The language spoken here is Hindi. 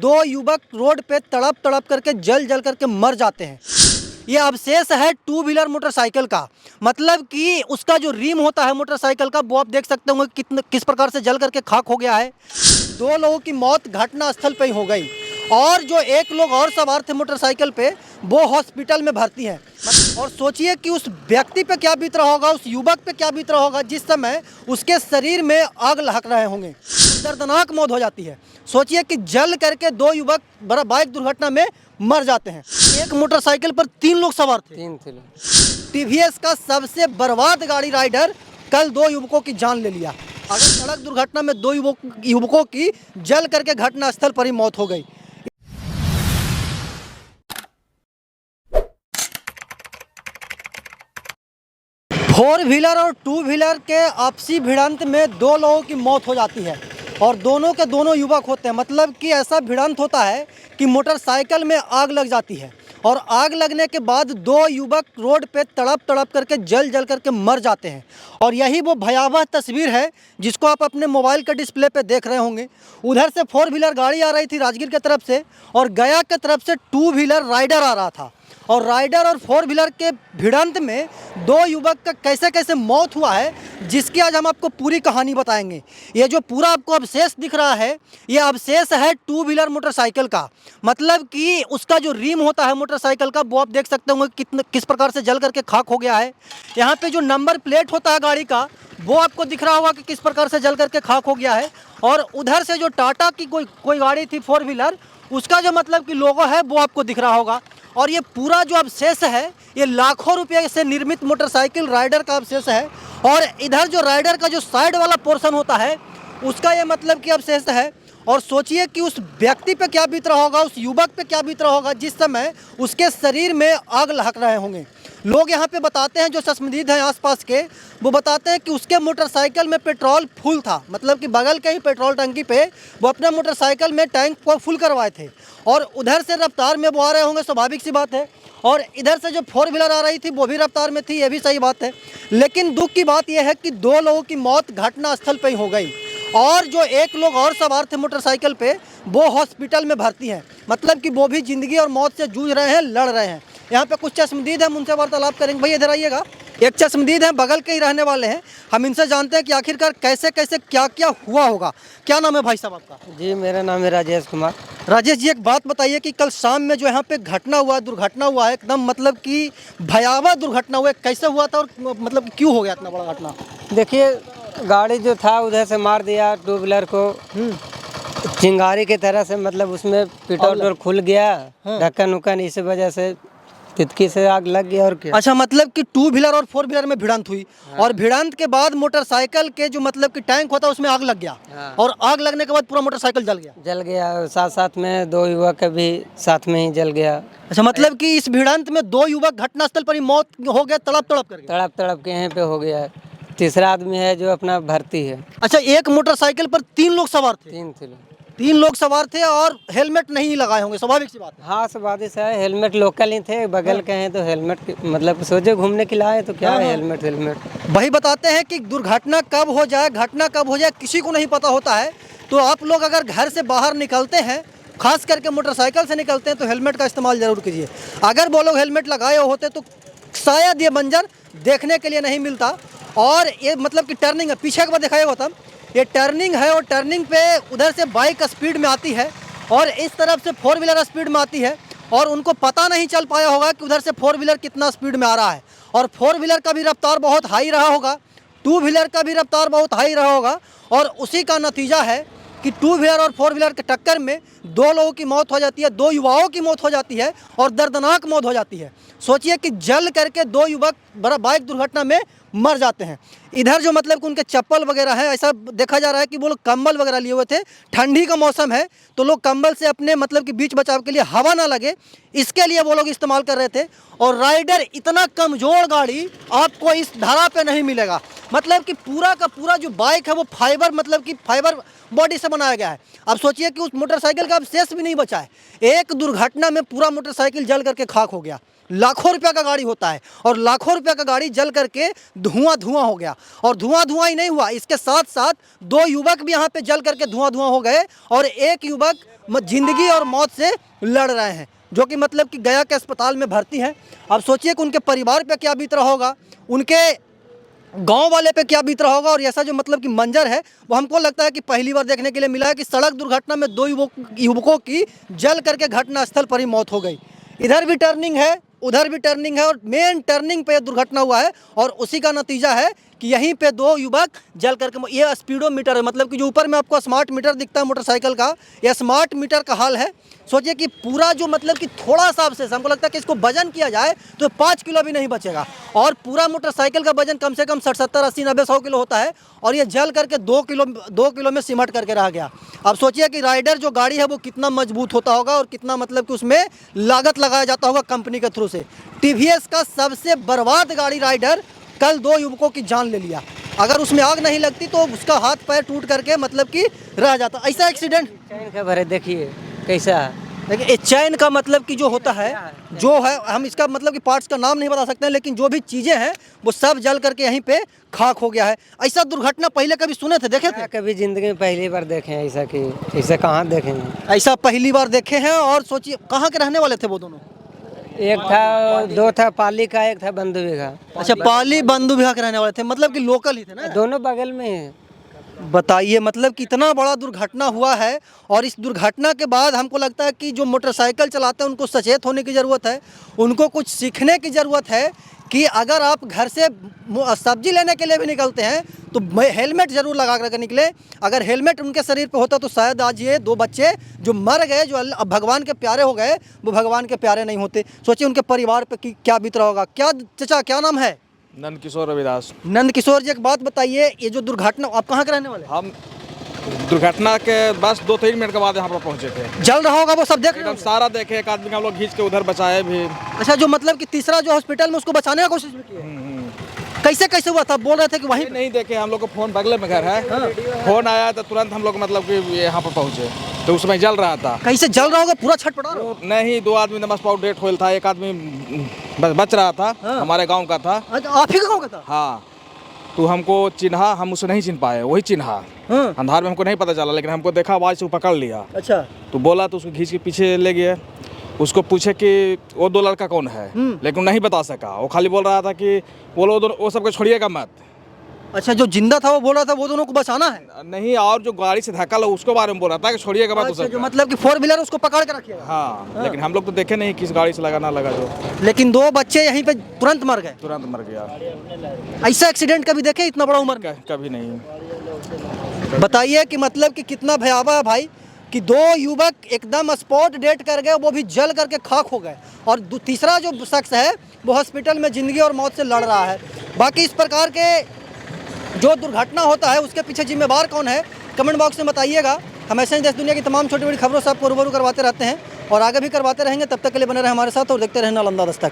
दो युवक रोड पे तड़प तड़प करके जल जल करके मर जाते हैं। ये अवशेष है टू व्हीलर मोटरसाइकिल का, मतलब कि उसका जो रिम होता है मोटरसाइकिल का, वो आप देख सकते होंगे कितने किस प्रकार से जल करके खाक हो गया है। दो लोगों की मौत घटना स्थल पे ही हो गई और जो एक लोग और सवार थे मोटरसाइकिल पे वो हॉस्पिटल में भर्ती हैं। और सोचिए कि उस व्यक्ति पे क्या बीत रहा होगा, उस युवक पे क्या बीत रहा होगा जिस समय उसके शरीर में आग लहक रहे होंगे। दर्दनाक मौत हो जाती है। सोचिए कि जल करके दो युवक बड़ा बाइक दुर्घटना में मर जाते हैं। एक मोटरसाइकिल पर 3 लोग सवार थे। 3 थे। टीवीएस का सबसे बर्बाद गाड़ी राइडर कल 2 युवकों की जान ले लिया। अगर सड़क दुर्घटना में 2 युवकों की जल करके घटना स्थल पर ही मौत हो गई। फोर व्हीलर और टू व्हीलर के आपसी भिड़ंत में 2 लोगों की मौत हो जाती है और दोनों के दोनों युवक होते हैं। मतलब कि ऐसा भिड़ंत होता है कि मोटरसाइकिल में आग लग जाती है और आग लगने के बाद 2 युवक रोड पे तड़प तड़प करके जल जल करके मर जाते हैं। और यही वो भयावह तस्वीर है जिसको आप अपने मोबाइल के डिस्प्ले पे देख रहे होंगे। उधर से 4 व्हीलर गाड़ी आ रही थी राजगीर की तरफ से और गया की तरफ से 2 व्हीलर राइडर आ रहा था और राइडर और 4 व्हीलर के भिड़ंत में 2 युवक का कैसे कैसे मौत हुआ है जिसकी आज हम आपको पूरी कहानी बताएंगे। ये जो पूरा आपको अवशेष दिख रहा है ये अवशेष है 2 व्हीलर मोटरसाइकिल का, मतलब कि उसका जो रिम होता है मोटरसाइकिल का वो आप देख सकते होंगे कितने किस प्रकार से जल करके खाक हो गया है। यहाँ पे जो नंबर प्लेट होता है गाड़ी का वो आपको दिख रहा होगा कि किस प्रकार से जल करके खाक हो गया है। और उधर से जो टाटा की कोई गाड़ी थी 4 व्हीलर उसका जो मतलब कि लोगो है वो आपको दिख रहा होगा। और ये पूरा जो अवशेष है ये लाखों रुपए से निर्मित मोटरसाइकिल राइडर का अवशेष है। और इधर जो राइडर का जो साइड वाला पोर्शन होता है उसका ये मतलब कि अवशेष है। और सोचिए कि उस व्यक्ति पे क्या बीत रहा होगा, उस युवक पे क्या बीत रहा होगा जिस समय उसके शरीर में आग लहक रहे होंगे। लोग यहाँ पे बताते हैं जो चश्मदीद हैं आसपास के, वो बताते हैं कि उसके मोटरसाइकिल में पेट्रोल फुल था, मतलब कि बगल के ही पेट्रोल टंकी पे वो अपने मोटरसाइकिल में टैंक को फुल करवाए थे और उधर से रफ्तार में वो आ रहे होंगे, स्वाभाविक सी बात है। और इधर से जो 4 व्हीलर आ रही थी वो भी रफ्तार में थी, ये भी सही बात है। लेकिन दुख की बात यह है कि 2 लोगों की मौत घटना स्थल पर ही हो गई और जो एक लोग और सवार थे मोटरसाइकिल पे वो हॉस्पिटल में भर्ती हैं। मतलब कि वो भी ज़िंदगी और मौत से जूझ रहे हैं, लड़ रहे हैं। यहाँ पे कुछ चश्मदीद हैं, उनसे वार्तालाप करेंगे। भाई इधर आइएगा। एक चश्मदीद हैं, बगल के ही रहने वाले हैं। हम इनसे जानते हैं कि आखिरकार कैसे कैसे क्या क्या हुआ होगा। क्या नाम है भाई साहब आपका? जी मेरा नाम है राजेश कुमार। राजेश जी एक बात बताइए कि कल शाम में जो यहाँ पे घटना हुआ, दुर्घटना हुआ है, एकदम मतलब कि भयावह दुर्घटना हुआ है, कैसे हुआ था और मतलब क्यों हो गया इतना बड़ा घटना? देखिए गाड़ी जो था उधर से मार दिया 2 व्हीलर को चिंगारी की तरह से, मतलब उसमें पेट्रोल खुल गया, ढक्कन उक्कन, इस वजह से तितकी से आग लग गया। और क्या? अच्छा, मतलब कि 2 व्हीलर और 4 व्हीलर में भिड़ंत हुई। हाँ। और भिड़ंत के बाद मोटरसाइकिल के जो मतलब कि टैंक होता है उसमें आग लग गया। हाँ। और आग लगने के बाद पूरा मोटरसाइकिल जल गया। साथ साथ में 2 युवक भी साथ में ही जल गया। अच्छा, मतलब कि इस भिड़ंत में 2 युवक घटनास्थल पर ही मौत हो गया, तड़प तड़प के यहीं पे हो गया है। तीसरा आदमी है जो अपना भर्ती है। अच्छा, एक मोटरसाइकिल पर 3 लोग सवार थे? 3 लोग सवार थे और हेलमेट नहीं लगाए होंगे, स्वाभाविक सी बात है। हाँ स्वाभाविक है, हेलमेट लोकल ही थे, बगल के हैं तो हेलमेट मतलब सोचे घूमने के लाए तो क्या है हेलमेट। वही बताते हैं कि दुर्घटना कब हो जाए, घटना कब हो जाए किसी को नहीं पता होता है। तो आप लोग अगर घर से बाहर निकलते हैं, खास करके मोटरसाइकिल से निकलते हैं, तो हेलमेट का इस्तेमाल जरूर कीजिए। अगर वो लोग हेलमेट लगाए होते तो शायद ये मंजर देखने के लिए नहीं मिलता। और ये मतलब कि टर्निंग है, पीछे एक बार दिखाएगा होता, ये टर्निंग है और टर्निंग पे उधर से बाइक स्पीड में आती है और इस तरफ से 4 व्हीलर स्पीड में आती है और उनको पता नहीं चल पाया होगा कि उधर से 4 व्हीलर कितना स्पीड में आ रहा है। और 4 व्हीलर का भी रफ्तार बहुत हाई रहा होगा, 2 व्हीलर का भी रफ्तार बहुत हाई रहा होगा और उसी का नतीजा है कि 2 व्हीलर और 4 व्हीलर के टक्कर में 2 लोगों की मौत हो जाती है, 2 युवाओं की मौत हो जाती है और दर्दनाक मौत हो जाती है। सोचिए कि जल करके 2 युवक बड़ा बाइक दुर्घटना में मर जाते हैं। इधर जो मतलब कि उनके चप्पल वगैरह हैं, ऐसा देखा जा रहा है कि वो लोग कंबल वगैरह लिए हुए थे, ठंडी का मौसम है तो लोग कंबल से अपने मतलब कि बीच बचाव के लिए हवा ना लगे इसके लिए वो लोग इस्तेमाल कर रहे थे। और राइडर इतना कमज़ोर गाड़ी आपको इस धारा पे नहीं मिलेगा, मतलब कि पूरा का पूरा जो बाइक है वो फाइबर मतलब कि फाइबर बॉडी से बनाया गया है। अब सोचिए कि उस मोटरसाइकिल का अवशेष भी नहीं बचा है, एक दुर्घटना में पूरा मोटरसाइकिल जल करके खाक हो गया। लाखों रुपया का गाड़ी होता है और लाखों रुपया का गाड़ी जल करके धुआं धुआं हो गया। और धुआं धुआं ही नहीं हुआ, इसके साथ साथ 2 युवक भी यहाँ पे जल करके धुआं धुआं हो गए और एक युवक जिंदगी और मौत से लड़ रहे हैं, जो कि मतलब कि गया के अस्पताल में भर्ती है। अब सोचिए कि उनके परिवार पे क्या बीत रहा होगा, उनके गांव वाले पे क्या बीत रहा होगा। और ऐसा जो मतलब कि मंजर है वो हमको लगता है कि पहली बार देखने के लिए मिला है कि सड़क दुर्घटना में 2 युवकों की जल करके घटनास्थल पर ही मौत हो गई। इधर भी टर्निंग है, उधर भी टर्निंग है और मेन टर्निंग पे दुर्घटना हुआ है और उसी का नतीजा है कि यहीं पे 2 युवक जल करके, ये स्पीडोमीटर है, मतलब कि जो ऊपर में आपको स्मार्ट मीटर दिखता है मोटरसाइकिल का, यह स्मार्ट मीटर का हाल है। सोचिए कि पूरा जो मतलब कि थोड़ा सा अवशेष, हमको लगता है कि इसको वजन किया जाए तो 5 किलो भी नहीं बचेगा और पूरा मोटरसाइकिल का वजन कम से कम 60, 70, 80, 90, 100 किलो होता है और ये जल करके 2 किलो में सिमट करके रह गया। अब सोचिए कि राइडर जो गाड़ी है वो कितना मजबूत होता होगा और कितना मतलब कि उसमें लागत लगाया जाता होगा कंपनी के थ्रू से। टीवीएस का सबसे बर्बाद गाड़ी राइडर कल 2 युवकों की जान ले लिया। अगर उसमें आग नहीं लगती तो उसका हाथ पैर टूट करके मतलब कि रह जाता। ऐसा एक्सीडेंट चैन खबर है, देखिए कैसा है। देखिए चैन का मतलब कि जो होता है, जो है हम इसका मतलब कि पार्ट्स का नाम नहीं बता सकते हैं, लेकिन जो भी चीज़ें हैं वो सब जल करके यहीं पे खाक हो गया है। ऐसा दुर्घटना पहले कभी सुने थे, देखे थे? कभी जिंदगी में पहली बार देखे हैं ऐसा, कि ऐसा कहाँ देखे हैं। ऐसा पहली बार देखे हैं। और सोचिए कहाँ के रहने वाले थे वो दोनों? एक था, 2 था पाली का, एक था बंधुवी का। अच्छा, पाली बंधु विहार के रहने वाले थे, मतलब कि लोकल ही थे ना? दोनों बगल में है। बताइए मतलब कितना बड़ा दुर्घटना हुआ है। और इस दुर्घटना के बाद हमको लगता है कि जो मोटरसाइकिल चलाते हैं उनको सचेत होने की ज़रूरत है, उनको कुछ सीखने की ज़रूरत है कि अगर आप घर से सब्जी लेने के लिए भी निकलते हैं तो हेलमेट ज़रूर लगा करके निकले। अगर हेलमेट उनके शरीर पे होता तो शायद आज ये 2 बच्चे जो मर गए, जो अब भगवान के प्यारे हो गए, वो भगवान के प्यारे नहीं होते। सोचिए उनके परिवार पे क्या बीत रहा होगा। क्या चाचा, क्या नाम है? नंद किशोर रविदास। नंद किशोर जी, एक बात बताइए, ये जो दुर्घटना, आप कहाँ के रहने वाले? हम दुर्घटना के बस 2-3 मिनट के बाद यहाँ पर पहुँचे थे। जल रहा होगा वो सब देख रहे एकदम हो? सारा देखे, एक आदमी का हम लोग खींच के उधर बचाए भी। अच्छा, जो मतलब कि तीसरा जो हॉस्पिटल में उसको बचाने का कोशिश भी की है। कैसे कैसे हुआ था? बोल रहे थे कि वहीं नहीं देखे, हम लोग को फोन बगल में घर है, फोन आया तो तुरंत हम लोग मतलब कि यहाँ पर पहुँचे तो उसमें जल रहा था। कैसे जल रहा होगा? पूरा छटपटा रहा होगा। नहीं, 2 आदमी नमस पाउट डेट होल था, एक आदमी बच रहा था, हमारे गाँव का था। अच्छा, आप ही का गाँव का था? हाँ, तो हमको चिन्हा, हम उसे नहीं चिन्ह पाए, वही चिन्हा। अंधार में हमको नहीं पता चला, लेकिन हमको देखा, आवाज से वो पकड़ लिया। अच्छा, तो बोला तो उसको खींच के पीछे ले गया। उसको पूछे कि वो 2 लड़का कौन है, लेकिन नहीं बता सका। वो खाली बोल रहा था कि बोलो वो सबको छोड़िएगा मत। अच्छा, जो जिंदा था वो बोल रहा था वो दोनों को बचाना है? नहीं, और जो गाड़ी से धक्का लगा उसके बारे में बोल रहा था कि छोड़िएगा मत। अच्छा, जो मतलब कि 4 व्हीलर उसको पकड़ के रखिएगा। हाँ, लेकिन हम लोग तो देखे नहीं किस गाड़ी से लगा ना लगा। जो लेकिन 2 बच्चे यहीं पे तुरंत मर गए। तुरंत मर गया। ऐसा एक्सीडेंट कभी देखे इतना बड़ा उम्र में? कभी नहीं। बताइए कि मतलब कि कितना भयावह है भाई, कि 2 युवक एकदम स्पॉट डेट कर गए, वो भी जल करके खाक हो गए। और तीसरा जो शख्स है वो हॉस्पिटल में ज़िंदगी और मौत से लड़ रहा है। बाकी इस प्रकार के जो दुर्घटना होता है उसके पीछे जिम्मेवार कौन है, कमेंट बॉक्स में बताइएगा। हम ऐसे ही देश दुनिया की तमाम छोटी बड़ी खबरों से आपको रूबरू करवाते रहते हैं और आगे भी करवाते रहेंगे। तब तक के लिए बने रहे हमारे साथ और देखते रहें नालंदा दस्तक।